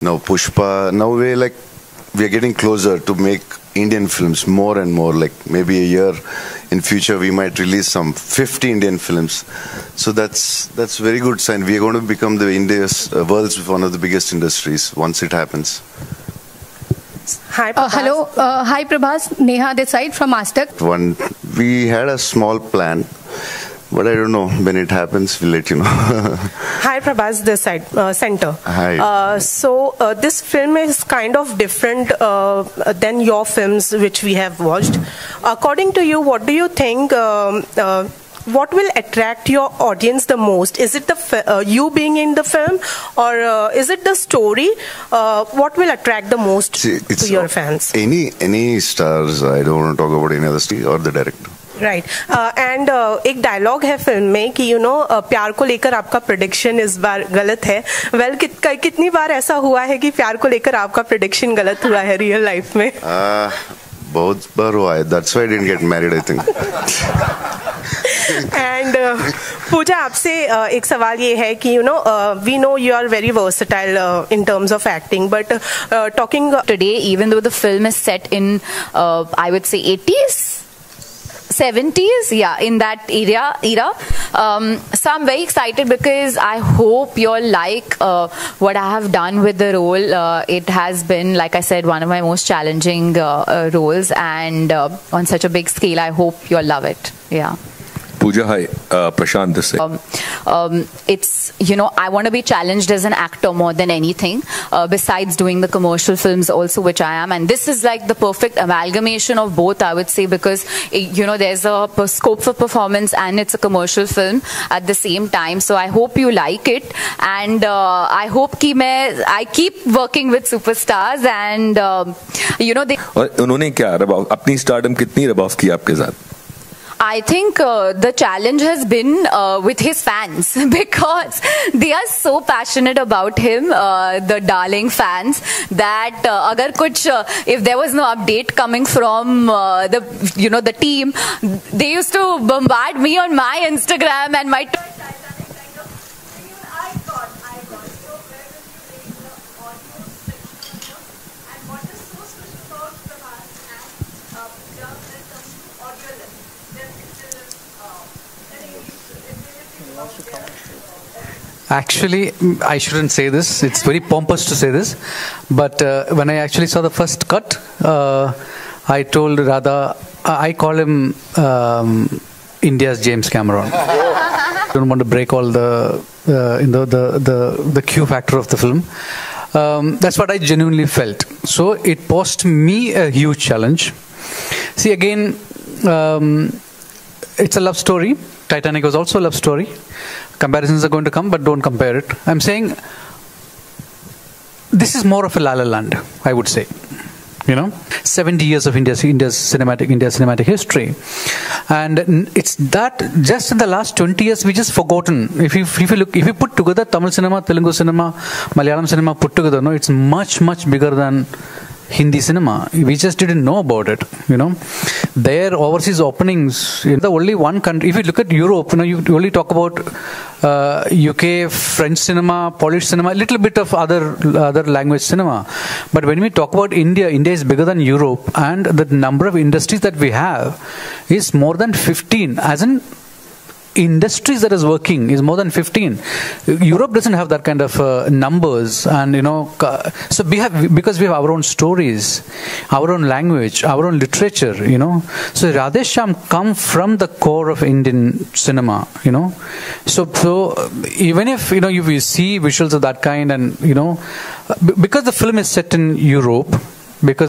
Now Pushpa, now we're getting closer to make Indian films more and more. Like maybe a year in future we might release some 50 Indian films. So that's very good sign. We are going to become the India's world's one of the biggest industries once it happens. Hi, Prabhas. Hello, hi Prabhas, Neha this side from Astak. We had a small plan, but I don't know, when it happens, we'll let you know. Hi, Prabhas, this side, center. Hi. So this film is kind of different than your films which we have watched. According to you, what do you think, what will attract your audience the most? Is it the you being in the film, or is it the story? What will attract the most to your fans? Any stars, I don't want to talk about any other star or the director. Right and एक dialogue है film में कि प्यार को लेकर आपका prediction इस बार गलत है. वेल कितनी बार ऐसा हुआ है कि प्यार को लेकर आपका प्रेडिक्शन गलत हुआ है रियल लाइफ में? बहुत बार हुआ है. That's why I didn't get married I think. And Pooja, आपसे एक सवाल ये है कि we know you are very versatile in terms of acting, but talking today even though the film is set in I would say 80s 70s, yeah, in that era. So I'm very excited because I hope you all like what I have done with the role. It has been, like I said, one of my most challenging roles, and on such a big scale. I hope you all love it. Yeah. Pooja, hi. Prashant this side. It's, I want to be challenged as an actor more than anything, besides doing the commercial films also, which I am. And this is like the perfect amalgamation of both, I would say, because, there's a scope for performance and it's a commercial film at the same time. So I hope you like it. And I hope I keep working with superstars and, they... और उन्होंने क्या अपनी stardom कितनी rub off की आपके साथ? I think the challenge has been with his fans, because they are so passionate about him, the darling fans, that agar if there was no update coming from the team, they used to bombard me on my Instagram and my Actually, I shouldn't say this. It's very pompous to say this. But when I actually saw the first cut, I told Radha, I call him India's James Cameron. I don't want to break all the Q factor of the film. That's what I genuinely felt. So it posed me a huge challenge. See, again, it's a love story. Titanic was also a love story. Comparisons are going to come, but don't compare it. I'm saying this is more of a La La Land, I would say. 70 years of India's cinematic history, and it's that just in the last 20 years we just forgotten. If you put together Tamil cinema, Telugu cinema, Malayalam cinema put together, it's much bigger than Hindi cinema. We just didn't know about it. Their overseas openings in the only one country. If you look at Europe, you only talk about UK, French cinema, Polish cinema, a little bit of other language cinema. But when we talk about India is bigger than Europe, and the number of industries that we have is more than 15. As in industries that is working is more than 15. Europe doesn't have that kind of numbers, and so because we have our own stories, our own language, our own literature. So Radhe Shyam come from the core of Indian cinema. So even if you see visuals of that kind, and because the film is set in Europe, because